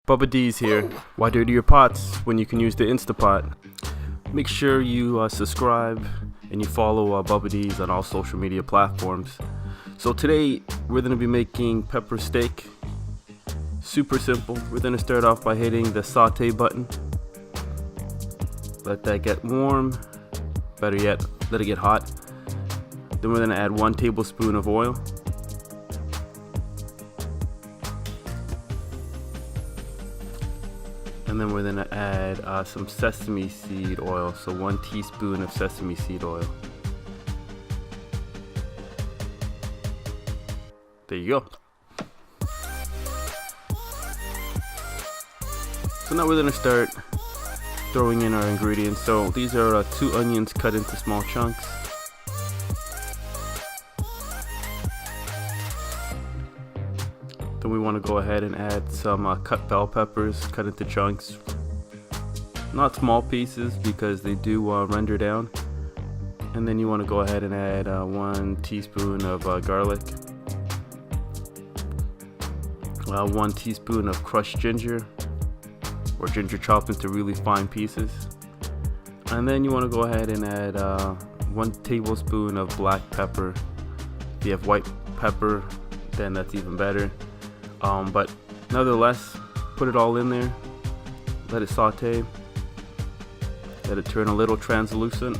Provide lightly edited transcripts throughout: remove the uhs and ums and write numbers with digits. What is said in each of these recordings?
Bubba D's here. Why dirty your pots when you can use the Instapot? Make sure you subscribe and you follow Bubba D's on all social media platforms. So today we're going to be making pepper steak. Super simple. We're going to start off by hitting the saute button. Let that get warm. Better yet, let it get hot. Then we're going to add 1 tablespoon of oil. And then we're going to add some sesame seed oil, so 1 teaspoon of sesame seed oil. There you go. So now we're going to start throwing in our ingredients. So these are 2 onions cut into small chunks. Then we want to go ahead and add some cut bell peppers cut into chunks. Not small pieces because they do render down. And then you want to go ahead and add 1 teaspoon of garlic. 1 teaspoon of crushed ginger, or ginger chopped into really fine pieces. And then you want to go ahead and add 1 tablespoon of black pepper. If you have white pepper, then that's even better. But nevertheless, put it all in there, let it saute, let it turn a little translucent,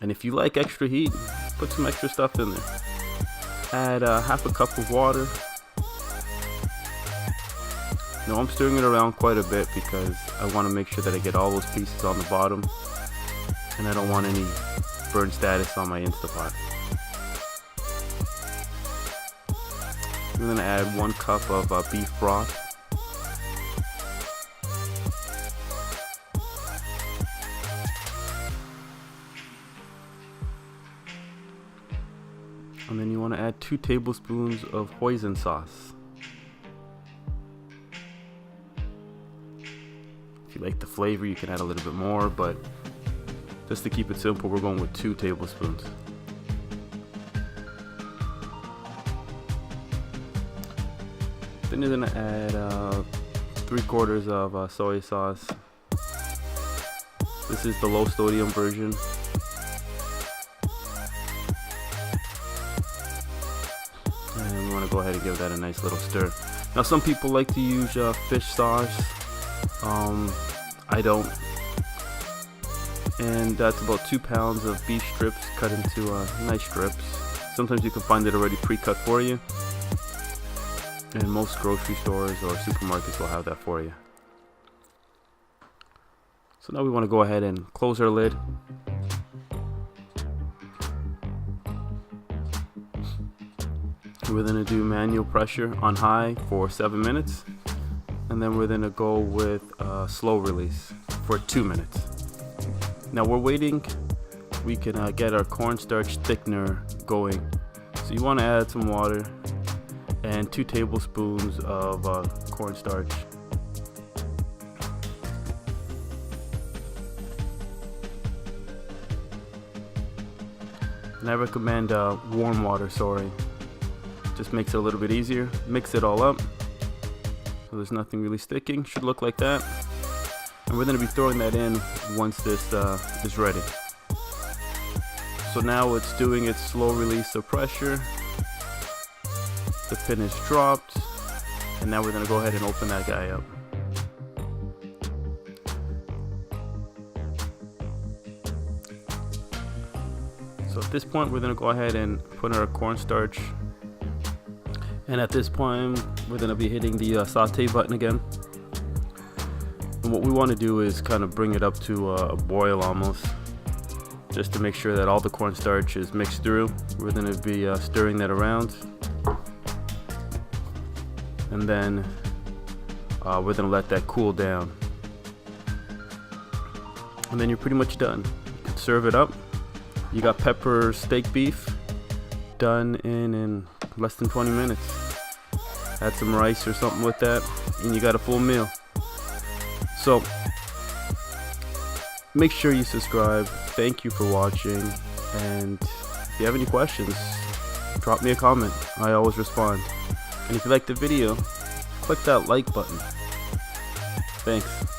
and if you like extra heat, put some extra stuff in there. Add half a cup of water. Now I'm stirring it around quite a bit because I want to make sure that I get all those pieces on the bottom, and I don't want any burn status on my Instapot. We're going to add 1 cup of beef broth. And then you want to add 2 tablespoons of Hoisin Sauce. If you like the flavor, you can add a little bit more, but just to keep it simple, we're going with 2 tablespoons. Then you're going to add 3/4 of soy sauce. This is the low sodium version. And we want to go ahead and give that a nice little stir. Now some people like to use fish sauce. I don't. And that's about 2 pounds of beef strips cut into nice strips. Sometimes you can find it already pre-cut for you. And most grocery stores or supermarkets will have that for you. So now we want to go ahead and close our lid. We're going to do manual pressure on high for 7 minutes. And then we're going to go with slow release for 2 minutes. Now we're waiting. We can get our cornstarch thickener going. So you want to add some water and 2 tablespoons of cornstarch. And I recommend warm water, just makes it a little bit easier. Mix it all up so there's nothing really sticking. Should look like that. And we're going to be throwing that in once this is ready. So now it's doing its slow release of pressure. The pin is dropped, and now we're going to go ahead and open that guy up. So at this point we're going to go ahead and put our cornstarch, and at this point we're going to be hitting the saute button again. And what we want to do is kind of bring it up to a boil almost, just to make sure that all the cornstarch is mixed through. We're going to be stirring that around. And then we're going to let that cool down. And then you're pretty much done. You can serve it up. You got pepper steak beef done in less than 20 minutes. Add some rice or something with that, and you got a full meal. So make sure you subscribe. Thank you for watching, and if you have any questions, drop me a comment. I always respond. And if you like the video, click that like button. Thanks.